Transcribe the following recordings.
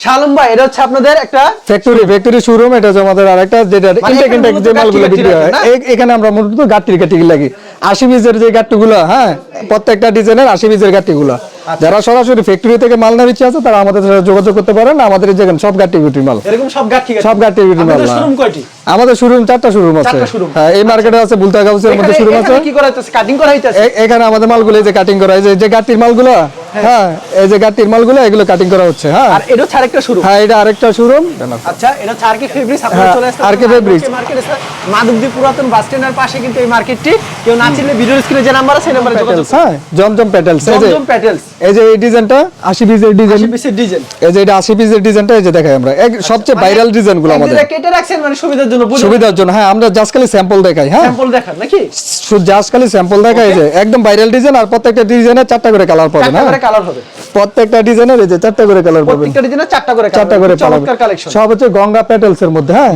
শালম ভাই, এটা হচ্ছে আপনাদের একটা ফ্যাক্টরি শোরুম। এটা হচ্ছে আমাদের আরেকটা যেটা ইনটেক যে মালগুলো বিক্রি হয়, এখানে আমরা মূলত গাট্টি লাগি 80 পিসের যে গাট্টিগুলো, হ্যাঁ, প্রত্যেকটা ডিজাইনের 80 পিসের গাট্টিগুলো। যারা সরাসরি ফ্যাক্টরি থেকে মাল নেওয়ার ইচ্ছা আছে তারা আমাদের সাথে যোগাযোগ করতে পারেন। আমাদের যেখানে সব গাট্টি মাল, এরকম সব গাট্টি মাল। শোরুম কয়টি? আমাদের শোরুম 4টা শোরুম আছে। হ্যাঁ, এই মার্কেটে আছে, বুলতা গাউসের মধ্যে শোরুম আছে। কি করা হইতাছে? কাটিং করা হইতাছে এখানে আমাদের মালগুলো এই যে কাটিং করা, এই যে গাট্টির মালগুলো, হ্যাঁ, এই যে গাট্টির মালগুলো এগুলো কাটিং করা হচ্ছে। হ্যাঁ, আর এটা হচ্ছে আরেকটা শোরুম। হ্যাঁ, এটা আরেকটা শোরুম। আচ্ছা, এটা হচ্ছে আরকে ফেব্রিক্স। আপনারা চলে আসতে আরকে ফেব্রিক্স মার্কেট আছে মাধবদী পুরাতন বাস স্ট্যান্ডের পাশে কিন্তু এই মার্কেটটি। কেউ না চিনলে ভিডিও স্ক্রিনে যে নাম্বার আছে সেই নম্বরে যোগাযোগ করুন। হ্যাঁ, জমজম প্যাটেলস। জমজম প্যাটেলস। এই যে এই ডিজাইনটা 80 পিসের ডিজাইন, 80 পিসের ডিজাইন। এই যে এটা 80 পিসের ডিজাইনটা এই যে দেখাই আমরা সবচেয়ে ভাইরাল ডিজাইনগুলো আমাদের। এটা কেটে রাখছেন মানে সুবিধার জন্য। হ্যাঁ, আমরা জাস্ট খালি স্যাম্পল দেখাই। হ্যাঁ, স্যাম্পল দেখান নাকি? জাস্ট খালি স্যাম্পল দেখাই। এই যে একদম ভাইরাল ডিজাইন, আর প্রত্যেকটা ডিজাইনে 4টা করে কালার পাবেন। হ্যাঁ, 4টা করে কালার হবে প্রত্যেকটা ডিজাইনের। এই যে 4টা করে কালার পাবেন, প্রত্যেকটা ডিজাইনে 4টা করে চমৎকার কালেকশন। সব হচ্ছে গঙ্গা প্যাটেলস এর মধ্যে। হ্যাঁ,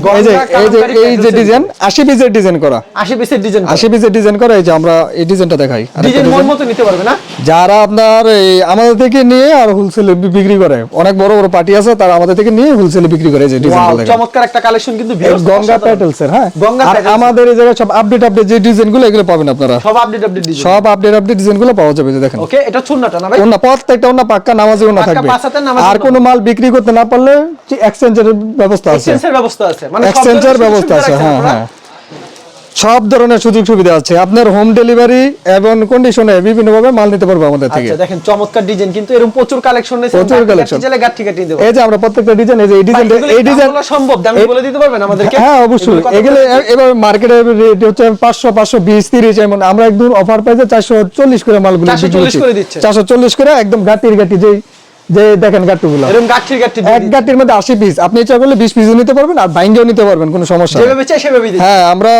এই যে ডিজাইন 80 পিসের ডিজাইন করা, 80 পিসের ডিজাইন, 80 পিসের ডিজাইন করা। এই যে আমরা এই ডিজাইনটা দেখাই। ডিজাইন মন মতো নিতে পারবে না যারা আপনার এই আমাদের থেকে নিয়ে আর হোলসেলে বিক্রি করে, অনেক বড় বড় পার্টি আছে, তারা আমাদের থেকে নিয়ে হোলসেলে বিক্রি করে। যে ডিজাইনগুলো দেখেন, চমৎকার একটা কালেকশন কিন্তু গঙ্গা প্যাটেলস এর। হ্যাঁ, আর আমাদের এই জায়গায় সব আপডেট যে ডিজাইনগুলো এগুলো পাবেন আপনারা। সব আপডেট ডিজাইন, সব আপডেট ডিজাইনগুলো পাওয়া যাবে। দেখেন, ওকে, এটা চুন্নাটা না ভাই? ওন্না প্রত্যেকটা ওন্না পাক্কা নামাজি ওন্না থাকবে। আর কোনো মাল বিক্রি করতে না পারলে এক্সচেঞ্জের ব্যবস্থা আছে। এক্সচেঞ্জের ব্যবস্থা আছে, মানে এক্সচেঞ্জের ব্যবস্থা আছে। হ্যাঁ, হ্যাঁ, সব ধরনের সুযোগ সুবিধা আছে। আপনার হোম ডেলিভারি এবং কন্ডিশনে বিভিন্ন ভাবে মাল নিতে পারবো আমাদের থেকে। আচ্ছা, দেখেন চমৎকার ডিজাইন কিন্তু এরকম প্রচুর কালেকশন রয়েছে। প্রচুর কালেকশন চলে গাঠি দেব। এই যে আমরা প্রত্যেকটা ডিজাইন, এই যে এই ডিজাইন সম্ভব দাম বলে দিতে পারবেন আমাদেরকে? হ্যাঁ, অবশ্যই। এগুলো এবার মার্কেটে রেট হচ্ছে 500 520 30, এমন আমরা একদম অফার প্রাইসে 440 করে মালগুলো 440 করে দিচ্ছে। 440 করে একদম গাটি যে দেখেন গাট্টিগুলো, এরকম গাঠি এক গাটির মধ্যে 80 পিস। আপনি ইচ্ছা করলে 20 পিসও নিতে পারবেন, আর বাইঙ্গেও নিতে পারবেন, কোনো সমস্যা নেই। যেভাবে চাই সেভাবেই দিই। হ্যাঁ, আমরা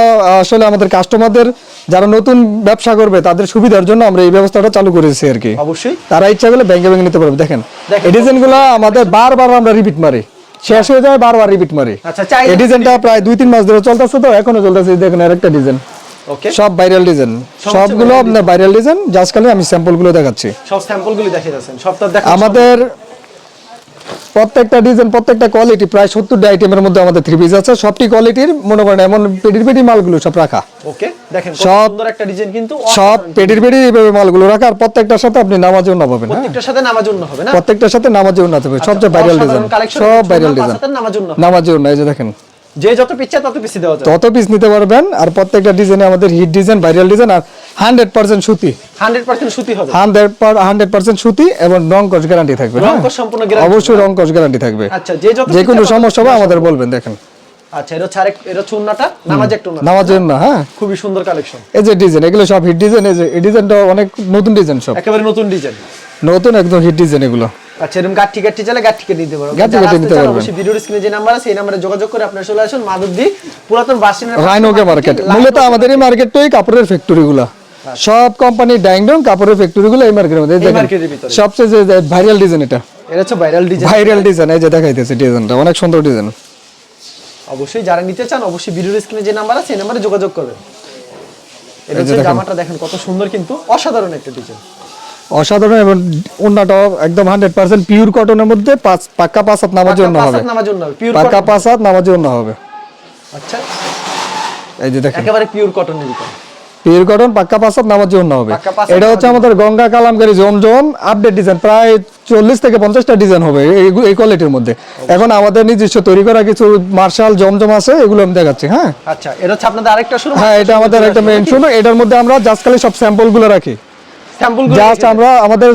আসলে আমাদের কাস্টমারদের যারা নতুন ব্যবসা করবে তাদের সুবিধার জন্য আমরা এই ব্যবস্থাটা চালু করেছি আর কি। অবশ্যই তারা ইচ্ছা করলে ব্যাংকে নিতে পারবে। দেখেন, এই ডিজাইনগুলো আমাদের বারবার আমরা রিপিট মারি, শেষ হয়ে যায় বারবার রিপিট মারি। আচ্ছা, এই ডিজাইনটা প্রায় 2-3 মাস ধরে চলতেছে, তো এখনো চলতেছে। দেখেন আরেকটা ডিজাইন, ওকে, সব ভাইরাল ডিজাইন, সবগুলো আপনার ভাইরাল ডিজাইন। জাস্ট খালি আমি স্যাম্পলগুলো দেখাচ্ছি, সব স্যাম্পলগুলো দেখিয়ে যাচ্ছেন, সবটা দেখেন। আমাদের প্রত্যেকটা ডিজাইন, প্রত্যেকটা কোয়ালিটি, প্রায় 70টা আইটেমের মধ্যে আমাদের 3 পিস আছে। সবটি কোয়ালিটির, মনে করেন এমন পেডি মালগুলো সব রাখা। ওকে, দেখেন কত সুন্দর একটা ডিজাইন কিন্তু, সব পেডি এইভাবে মালগুলো রাখা। আর প্রত্যেকটার সাথে আপনি নামাজেও না পাবেন। প্রত্যেকটার সাথে নামাজুন হবে না? প্রত্যেকটার সাথে নামাজেও না হবে। সবচেয়ে ভাইরাল ডিজাইন, সব ভাইরাল ডিজাইন, নামাজেও না। এই যে দেখেন, যে যত পিচ্ছা তত পিস দেওয়া যায়, তত পিস নিতে পারবেন। আর প্রত্যেকটা ডিজাইনে আমাদের হিট ডিজাইন, ভাইরাল ডিজাইন, আর 100% সুতি, 100% সুতি হবে, 100% সুতি, এবং রং কস গ্যারান্টি থাকবে। রং কস সম্পূর্ণ গ্যারান্টি, অবশ্যই রং কস গ্যারান্টি থাকবে। আচ্ছা, যে কোনো সমস্যা হবে আমাদের বলবেন। দেখেন, আচ্ছা, এটা চুন্নাটা নামাজের টুনা, নামাজের না। হ্যাঁ, খুবই সুন্দর কালেকশন। এই যে ডিজাইন, এগুলো সব হিট ডিজাইন। এই যে এই ডিজাইনটা অনেক নতুন ডিজাইন, সব একেবারে নতুন ডিজাইন, নতুন একদম হিট ডিজাইন এগুলো। আচ্ছা, এরকম গাঠি চাইলে গাঠি নিতে পারবেন। গাঠি নিতে পারবেন। অবশ্যই ভিডিওর স্ক্রিনে যে নাম্বার আছে এই নম্বরে যোগাযোগ করে আপনারা চলে আসুন মাধবদী পুরাতন বাস স্ট্যান্ডের রাইনোকে মার্কেট। মূলত আমাদের এই মার্কেটটাই কাপড়ের ফ্যাক্টরিগুলো, সব কোম্পানি ডাইংডং কাপড়ের ফ্যাক্টরিগুলো এই মার্কেটের মধ্যে। সবচেয়ে যে ভাইরাল ডিজাইন, এটা হচ্ছে ভাইরাল ডিজাইন। এই যে দেখাইতেছে ডিজাইনটা, অনেক সুন্দর ডিজাইন। অবশ্যই যারা নিতে চান অবশ্যই ভিডিওর স্ক্রিনে যে নাম্বার আছে এই নম্বরে যোগাযোগ করবেন। এটা হচ্ছে জামাটা, দেখেন কত সুন্দর কিন্তু, অসাধারণ একটা ডিজাইন, অসাধারণ। এবং ওন্নাটা একদম 100% পিওর কটনের মধ্যে পাক্কা 5 হাত নামার জন্য হবে, পাক্কা 5 হাত নামার জন্য হবে। আচ্ছা, এই যে দেখেন, একেবারে পিওর কটনের ভিতর, পিওর কটন, পাক্কা 5 হাত নামার জন্য হবে। এটা হচ্ছে আমাদের গঙ্গা কালামকারী জমজম আপডেট ডিজাইন, প্রায় 40 থেকে 50টা ডিজাইন হবে এই কোয়ালিটির মধ্যে। এখন আমাদের নিজস্ব তৈরি করা কিছু মার্শাল জমজম আছে, এগুলো আমি দেখাচ্ছি। হ্যাঁ, আচ্ছা, এটা হচ্ছে আপনাদের আরেকটা শোরুম? হ্যাঁ, এটা আমাদের একটা মেইন শোরুম। এটার মধ্যে আমরা জাস্ট খালি সব স্যাম্পলগুলো রাখি। জাস্ট আমরা আমাদের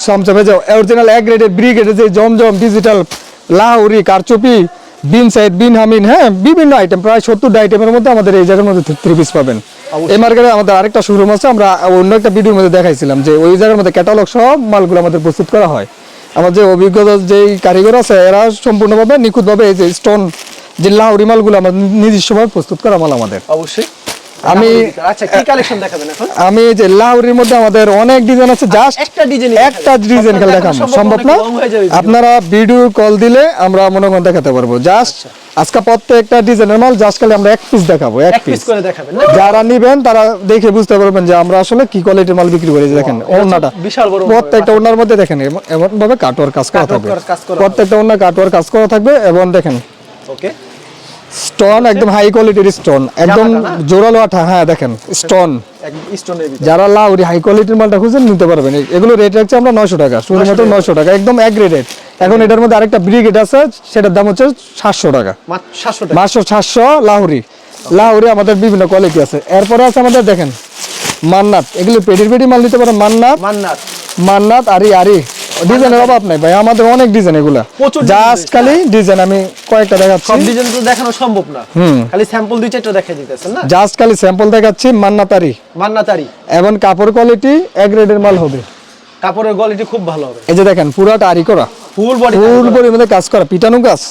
সামসামে যে অরিজিনাল এ গ্রেডের, বি গ্রেডের যে জমজম, ডিজিটাল, লাহোরি, কারচুপি, বিন সাইড, বিন হামিন, হ্যাঁ, বিভিন্ন আইটেম, প্রায় 70টা আইটেমের মধ্যে আমাদের এই জায়গার মধ্যে 3 পিস পাবেন। এই মার্কেটে আমাদের আরেকটা শোরুম আছে, আমরা অন্য একটা ভিডিওর মধ্যে দেখাইছিলাম যে ওই জায়গার মধ্যে ক্যাটালগ সব মালগুলো আমাদের প্রস্তুত করা হয়। আমার যে অভিজ্ঞতা যেই কারিগর আছে, এরা সম্পূর্ণভাবে নিখুঁতভাবে এই যে স্টোন যে লাহোরি মালগুলো আমাদের নিজস্বভাবে প্রস্তুত করা মাল আমাদের। অবশ্যই আমি আচ্ছা কি কালেকশন দেখাবেন এখন? আমি এই যে লাহোরির মধ্যে আমাদের অনেক ডিজাইন আছে, জাস্ট একটা ডিজাইন একটা ডিজাইন খেলে দেখাবো সম্ভব না। আপনারা ভিডিও কল দিলে আমরা মনে মনে দেখাতে পারবো। জাস্ট আজকে প্রত্যেকটা ডিজাইনের মাল জাস্ট খালি আমরা এক পিস দেখাবো, এক এক পিস পিস করে দেখাবেন না? যারা নিবেন তারা দেখে বুঝতে পারবেন যে আমরা আসলে কি কোয়ালিটির মাল বিক্রি করি। যে দেখেন ওন্নাটা বিশাল বড় প্রত্যেকটা ওন্নার মধ্যে দেখেন এমন ভাবে কাটওয়ার কাজ করা থাকবে, কাজ করা প্রত্যেকটা ওন্না কাটওয়ার কাজ করা থাকবে। এবং দেখেন ওকে স্টোন একদম হাই কোয়ালিটির স্টোন, একদম জামাটা না? জোরালো আঠা। হ্যাঁ দেখেন স্টোন, এক স্টোনের ভিতরে যারা লাউরি হাই কোয়ালিটির মালটা খুঁজেন নিতে পারবেন। এগুলো রেট রাখছি আমরা 900 টাকা, শুধুমাত্র 900 টাকা, একদম এক রেটেড। এখন এটার মধ্যে আরেকটা ব্রিগেড আছে, সেটার দাম হচ্ছে 700 টাকা, মাত্র 700 টাকা। মাত্র 700 লাহুরি। লাহুরি আমাদের বিভিন্ন কোয়ালিটি আছে। এরপরে আছে আমাদের দেখেন মান্নাত, এগুলো পেডির পেডি মাল নিতে পারেন। মান্নাত, মান্নাত মান্নাত, আরি আরি ডিজাইনের অভাব নাই ভাই, আমাদের অনেক ডিজাইন এগুলা। প্রচুর জাস্ট খালি ডিজাইন আমি কয়েকটা দেখাচ্ছি, সব ডিজাইন তো দেখানো সম্ভব না, খালি স্যাম্পল দুই চারটা দেখাই দিতেছেন না? জাস্ট খালি স্যাম্পল দেখাচ্ছি। মান্নাতারি মান্নাতারি এবং কাপড় কোয়ালিটি এক গ্রেডের মাল হবে। কাপড়ের কোয়ালিটি খুব ভালো হবে, এই যে দেখেন পুরাটা আরি করা, ফুল বডি। ফুল বডির মধ্যে কাজ করা, পিটানো কাজ,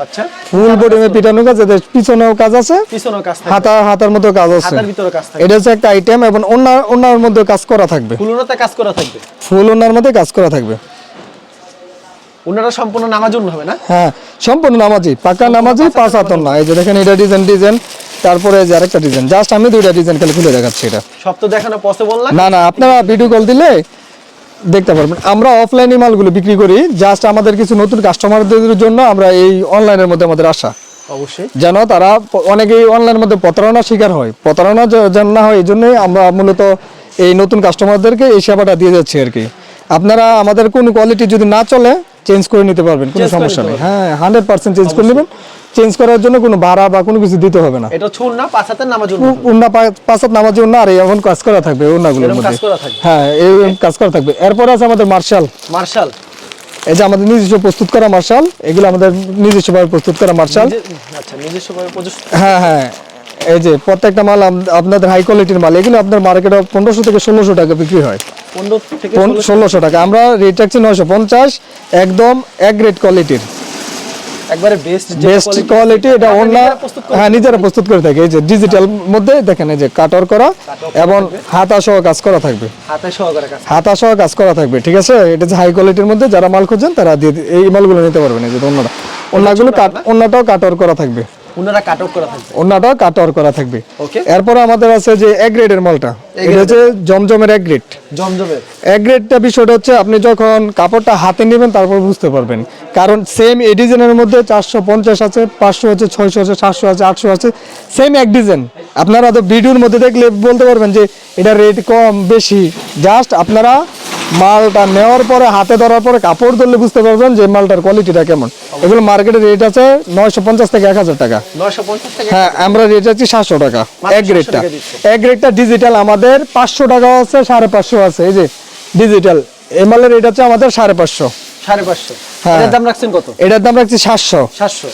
আচ্ছা ফুল বডির মধ্যে পিটানো কাজ। এদের পিছনেও কাজ আছে, পিছনের কাজ থাকে, হাতার মধ্যে কাজ আছে, হাতের ভিতরে কাজ থাকে, এটা হচ্ছে একটা আইটেম। এবং ওনার মধ্যে কাজ করা থাকবে, ফুলুনাতে কাজ করা থাকবে, ফুল ওনার মধ্যে কাজ করা থাকবে। ওনারা সম্পূর্ণ নামাজুন হবে না? হ্যাঁ সম্পূর্ণ নামাজি, পাকা নামাজি, পাঁচ হাতন না। এই যে দেখেন এটা ডিজাইন, তারপরে যে আরেকটা ডিজাইন, জাস্ট আমি দুইটা ডিজাইন খালি খুলে দেখাচ্ছি। এটা সব তো দেখানো পসিবল না। না না, আপনারা ভিডিও কল দিলে দেখতে পারবেন। আমরা অফলাইনে মালগুলো বিক্রি করি, জাস্ট আমাদের কিছু নতুন কাস্টমারদের জন্য আমরা এই অনলাইনের মধ্যে আমাদের আশা, অবশ্যই যেন তারা অনেকেই অনলাইনের মধ্যে প্রতারণার শিকার হয়, প্রতারণা যেন না হয় এই জন্যই আমরা মূলত এই নতুন কাস্টমারদেরকে এই সেবাটা দিয়ে যাচ্ছি আর কি। আপনারা আমাদের কোন কোয়ালিটি যদি না চলে চেঞ্জ করে নিতে পারবেন, কোনো সমস্যা নেই। হ্যাঁ 100% চেঞ্জ করে নেবেন, চেঞ্জ করার জন্য কোনো ভাড়া বা কোনো কিছু দিতে হবে না। এটা ছুন না, পাঁচ হাতের নামাজুন উন্না পাঁচাত নামাজি উন্না, আর এখন কাজ করা থাকবে উন্নাগুলোর এরকম কাজ মধ্যে। করা থাকবে। হ্যাঁ এই কাজ করা থাকবে। এরপর আছে আমাদের মার্শাল, মার্শাল, এই যে আমাদের নিজস্ব প্রস্তুত করা মার্শাল, এগুলো আমাদের নিজস্বভাবে প্রস্তুত করা মার্শাল। আচ্ছা নিজস্বভাবে প্রযুক্তি। হ্যাঁ হ্যাঁ, এই যে প্রত্যেকটা মাল আপনাদের হাই কোয়ালিটির মাল, এগুলো আপনার মার্কেটে 1500 থেকে 1600 টাকা বিক্রি হয়। 15 থেকে 1600 টাকা, আমরা রেট রাখছি 950, একদম এক গ্রেড কোয়ালিটির, একবারে বেস্ট কোয়ালিটি। এটা ওনা হ্যাঁ নিজেরা প্রস্তুত করে থাকে। এই যে ডিজিটাল মধ্যে দেখেন এই যে কাটার করা এবং হাতা সহ কাজ করা থাকবে, হাতে সহকারে কাজ। হাতা সহ কাজ করা থাকবে, ঠিক আছে। এটা যে হাই কোয়ালিটির মধ্যে যারা মাল খুঁজছেন তারা এই মালগুলো নিতে পারবেন। এই যে ওনাগুলো ওনাটাও কাটার করা থাকবে, ওনারা কাটক করা থাকবে, ওনাটাও কাটার করা থাকবে। ওকে। এরপর আমাদের আছে যে এক গ্রেডের মালটা, এটা হচ্ছে জমজমের এক গ্রেড। জমজমের এক গ্রেডটা বিষয়টা হচ্ছে আপনি যখন কাপড়টা হাতে নেবেন তারপর বুঝতে পারবেন, কারণ সেম এই ডিজাইনের মধ্যে 450 আছে, 500 আছে, 600 আছে, 700 আছে, 800 আছে, সেম এক ডিজাইন। আপনারা তো ভিডিওর মধ্যে দেখলে বলতে পারবেন যে এটা রেট কম বেশি। জাস্ট আপনারা মালটা নেওয়ার পরে হাতে ধরার পরে কাপড় ধরলে বুঝতে পারবেন যে মালটার কোয়ালিটিটা কেমন। এগুলো মার্কেটের রেট আছে 950 থেকে 1000 টাকা। 950 টাকা। হ্যাঁ আমরা রেট আছে 700 টাকা মাত্র এক গ্রেডটা। 700 টাকা দিচ্ছে। এক গ্রেডটা ডিজিটাল আমাদের 500 টাকা আছে, 550 আছে। এই যে ডিজিটাল এই মালের রেট আছে আমাদের 550। 550। হ্যাঁ। এর দাম রাখছেন কত? এটার দাম রাখছি 700।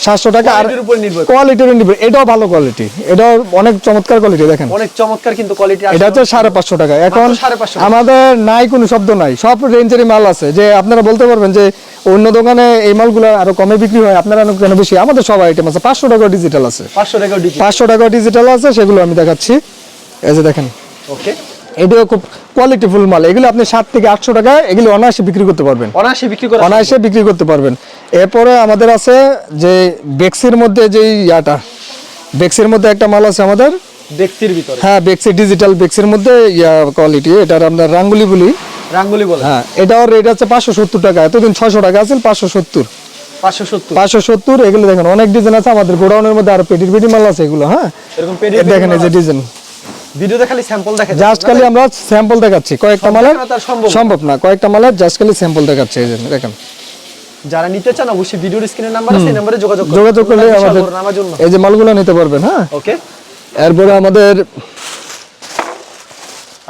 700 টাকা। আর কোয়ালিটির উপর নির্ভর করে। কোয়ালিটির নির্ভর, এটাও ভালো কোয়ালিটি, এটাও অনেক চমৎকার কোয়ালিটি। দেখেন অনেক চমৎকার কিন্তু কোয়ালিটি আছে। এটা হচ্ছে 550 টাকা। এখন 550 আমাদের নাই কোনো শব্দ নাই, সব রেঞ্জেরই মাল আছে। যে আপনারা বলতে পারবেন যে অন্য দোকানে এই মালগুলো আরো কমে বিক্রি হয়, আপনারা কেন বেশি? আমাদের সব আইটেম আছে। 500 টাকা ডিজিটাল আছে, 500 টাকা ডিজিটাল। 500 টাকা ডিজিটাল আছে, সেগুলো আমি দেখাচ্ছি। এই যে দেখেন ওকে। এটাও খুব কোয়ালিটিফুল মাল। এগুলো আপনি 7 থেকে 800 টাকা এগুলো অনায়াসে বিক্রি করতে পারবেন, অনায়াসে বিক্রি করা। অনায়াসে বিক্রি করতে পারবেন। এরপরে আমাদের আছে যে বেক্সির মধ্যে যে ইয়াটা, বেক্সির মধ্যে একটা মাল আছে আমাদের ব্যক্তির ভিতরে। হ্যাঁ বেক্সি ডিজিটাল, বেক্সির মধ্যে ইয়া কোয়ালিটি, এটার আমরা রাঙ্গুলি বলি। রাঙ্গুলি বলে। হ্যাঁ এটাও রেট আছে 570 টাকা। এতদিন 600 টাকা আছে, 570। 570। 570। এগুলো দেখেন অনেক ডিজাইন আছে আমাদের গোডাউনের মধ্যে, আর পেটির পেটি মাল আছে এগুলো। হ্যাঁ এরকম পেডি দেখেন এই যে ডিজাইন, ভিডিওতে খালি স্যাম্পল দেখা যায়। জাস্ট খালি আমরা স্যাম্পল দেখাচ্ছি কয়েকটা মালের, দেখানো তার সম্ভব না। কয়েকটা মালের জাস্ট খালি স্যাম্পল দেখাচ্ছি। এই যে দেখেন, যারা নিতে চান অবশ্যই ভিডিওর স্ক্রিনের নাম্বার আছে, এই নম্বরে যোগাযোগ করলে আমাদের নামার জন্য এই যে মালগুলো নিতে পারবেন। হ্যাঁ ওকে। এরপরে আমাদের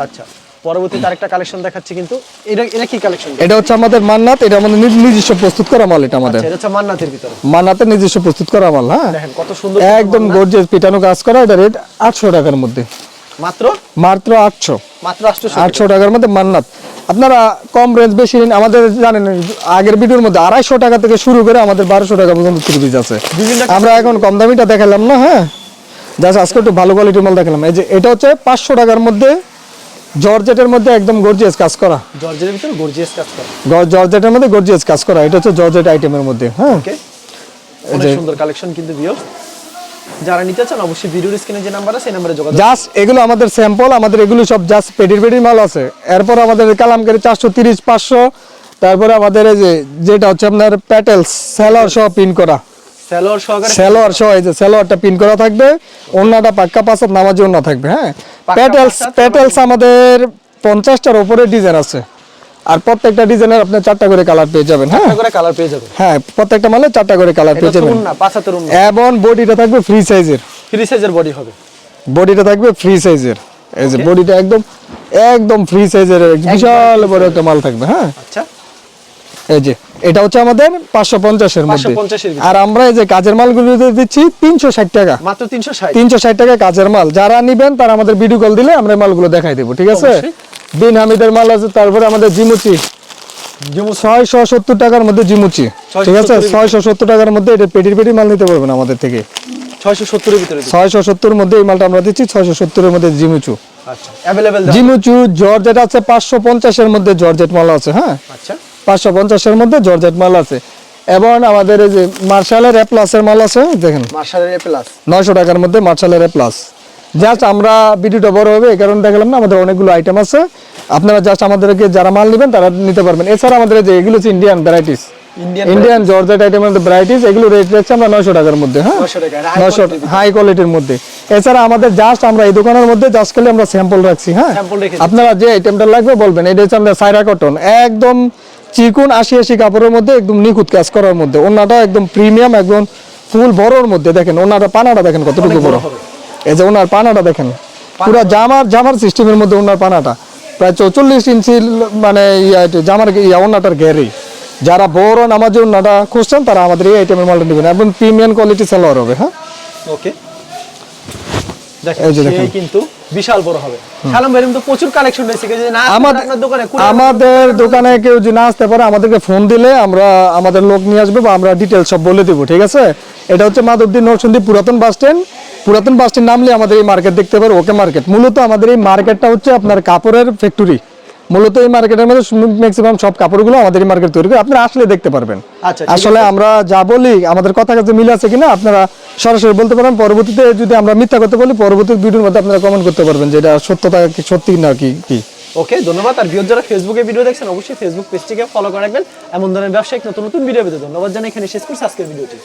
আচ্ছা পরবর্তীতে আরেকটা কালেকশন দেখাচ্ছি, কিন্তু এটা কি কালেকশন? এটা হচ্ছে আমাদের মান্নাত, এটা আমাদের নিজস্ব প্রস্তুত করা মাল। এটা আমাদের এটা হচ্ছে মান্নাতের ভিতরে, মান্নাতের নিজস্ব প্রস্তুত করা মাল। হ্যাঁ দেখেন কত সুন্দর, একদম গর্জিয়াস পিটানো কাজ করা। এটা রেট 800 টাকার মধ্যে, মাত্র 800। মাত্র 800 টাকার মধ্যে মান্নাত। আপনারা কম রেঞ্জ বেশি নিন, আমাদের জানেন আগের ভিডিওর মধ্যে 250 টাকা থেকে শুরু করে আমাদের 1200 টাকা পর্যন্ত থ্রি পিস আছে। আমরা এখন কম দামিটা দেখালাম না। হ্যাঁ জাস্ট আজকে একটু ভালো কোয়ালিটির মাল দেখালাম। এই যে এটা হচ্ছে 500 টাকার মধ্যে জর্জেটের মধ্যে একদম গর্জিয়াস কাজ করা, জর্জেটের ভিতরে গর্জিয়াস কাজ করা, জর্জেটের মধ্যে গর্জিয়াস কাজ করা, এটা হচ্ছে জর্জেট আইটেমের মধ্যে। হ্যাঁ, ওকে, অনেক সুন্দর কালেকশন কিন্তু ভিউয়ার্স। যারা নিতে চান অবশ্যই ভিডিওর স্ক্রিনে যে নাম্বার আছে সেই নম্বরে যোগাযোগ। জাস্ট এগুলো আমাদের স্যাম্পল, আমাদের এগুলো সব জাস্ট পেডির মাল আছে। এরপর আমাদের কালামকারী 430, 500, তারপরে আমাদের এই যে যেটা হচ্ছে আপনার প্যাটেলস সেলোয়ার সহ পিন করা, সেলোয়ার সহকারে, সেলোয়ার সহ এই যে সেলোয়ারটা পিন করা থাকবে, ওন্নাটা পাক্কা পাঁচাত নামাজি ওন্না থাকবে। হ্যাঁ, প্যাটেলস আমাদের 50টার উপরে ডিজাইন আছে, আর প্রত্যেকটা ডিজাইনের আপনি 4টা করে কালার পেয়ে যাবেন। হ্যাঁ, 4টা করে কালার পেয়ে যাবেন। হ্যাঁ, প্রত্যেকটা মালে 4টা করে কালার পেয়ে যাবেন। না 75 উন্না, এবং বডিটা থাকবে ফ্রি সাইজের, ফ্রি সাইজের বডি হবে, বডিটা থাকবে ফ্রি সাইজের। এই যে বডিটা একদম ফ্রি সাইজের বিশাল বড় একটা মাল থাকবে। হ্যাঁ, আচ্ছা, এই যে এটা হচ্ছে আমাদের 550 এর মধ্যে, 550 এর ভিতরে। আর আমরা এই যে কাজের মালগুলো দিচ্ছি 360 টাকা, মাত্র 360। 360 টাকা কাজের মাল। যারা নিবেন তারা আমাদের ভিডিও কল দিলে আমরা মালগুলো দেখাই দেব, ঠিক আছে? অবশ্যই। বিন হামিদের মাল আছে, তারপরে আমাদের জিমুচি 670 টাকার মধ্যে জিমুচি, ঠিক আছে? 670 টাকার মধ্যে এটা পেটি মাল নিতে পারবেন আমাদের থেকে। 670 এর ভিতরে, 670 এর মধ্যে এই মালটা আমরা দিচ্ছি, 670 এর মধ্যে জিমুচু। আচ্ছা, अवेलेबल জিমুচু জর্জেট আছে 550 এর মধ্যে, জর্জেট মাল আছে। হ্যাঁ, আচ্ছা, 550 এর মধ্যে জর্জেট মাল আছে। এবং আমাদের এই যে মার্শালের এ প্লাস এর মাল আছে, দেখেন মার্শালের এ প্লাস 900 টাকার মধ্যে মার্শালের এ প্লাস। জাস্ট আমরা ভিডিওটা বড় হবে এই কারণে দেখালাম না, আমাদের অনেকগুলো আইটেম আছে, আপনারা জাস্ট আমাদেরকে যারা মাল নেবেন তারা নিতে পারবেন। এছাড়া আমাদের যে এগুলো হচ্ছে ইন্ডিয়ান ভ্যারাইটিস, ইন্ডিয়ান জর্জেট আইটেমের ভ্যারাইটিস, এগুলো রেট রাখছে আমরা 900 টাকার মধ্যে। হ্যাঁ, 900 টাকা, 900 হাই কোয়ালিটির মধ্যে। এছাড়া আমাদের জাস্ট আমরা এই দোকানের মধ্যে জাস্ট খালি আমরা স্যাম্পল রাখছি। হ্যাঁ, স্যাম্পল রেখে আপনারা যে আইটেমটা লাগবে বলবেন। এটা হচ্ছে আমাদের সাইরা কটন, একদম চিকুন 80 কাপড়ের মধ্যে, একদম নিখুঁত কাজ করার মধ্যে। ওন্নাটা একদম প্রিমিয়াম, একদম ফুল বড়র মধ্যে। দেখেন ওন্নাটা পানাটা দেখেন কতটুকু বড়, এই যে ওনার পানাটা দেখেন, পুরো জামার সিস্টেমের মধ্যে ওনার পানাটা প্রায় 44 ইঞ্চি, মানে জামার ওন্নাটার ঘেরে। যারা বড় নামাজের ওন্নাটা খুঁজছেন তারা আমাদের এই আইটেমের মালটা নেবেন, এবং প্রিমিয়াম কোয়ালিটি সেলোয়ার হবে। হ্যাঁ, ওকে, দেখেন এই কিন্তু বিশাল বড় হবে। সালাম ভাই, তো প্রচুর কালেকশন রয়েছে, যে না আপনার দোকানে, আমাদের দোকানে কেউ যদি না আসতে পারে আমাদেরকে ফোন দিলে আমরা আমাদের লোক নিয়ে আসবো, বা আমরা ডিটেইলস সব বলে দেবো, ঠিক আছে? এটা হচ্ছে মাধবদী নরসিংদী পুরাতন বাস স্ট্যান্ড নামলে আমাদের এই মার্কেট দেখতে পারো, ওকে মার্কেট। মূলত আমাদের এই মার্কেটটা হচ্ছে আপনার কাপড়ের ফ্যাক্টরি। মূলত এই মার্কেটের মধ্যে ম্যাক্সিমাম সব কাপড়গুলো আমাদের এই মার্কেট তৈরি করে, আপনারা আসলে দেখতে পারবেন। আচ্ছা, আসলে আমরা যা বলি আমাদের কথা কাছে মিল আছে কিনা আপনারা সরাসরি বলতে পারেন। পরবর্তীতে যদি আমরা মিথ্যা কথা বলি, পরবর্তী ভিডিওর মধ্যে আপনারা কমেন্ট করতে পারবেন যে এটা সত্যতা কি, সত্যি না কি। ওকে, ধন্যবাদ। আর ভিউয়ার যারা ফেসবুকে ভিডিও দেখছেন অবশ্যই ফেসবুক পেজটিকে ফলো করে রাখবেন। এমন ধরনের ব্যবসায়িক নতুন ভিডিও পেতে ধন্যবাদ জানাই। এখানে শেষ করছি আজকের ভিডিওটি।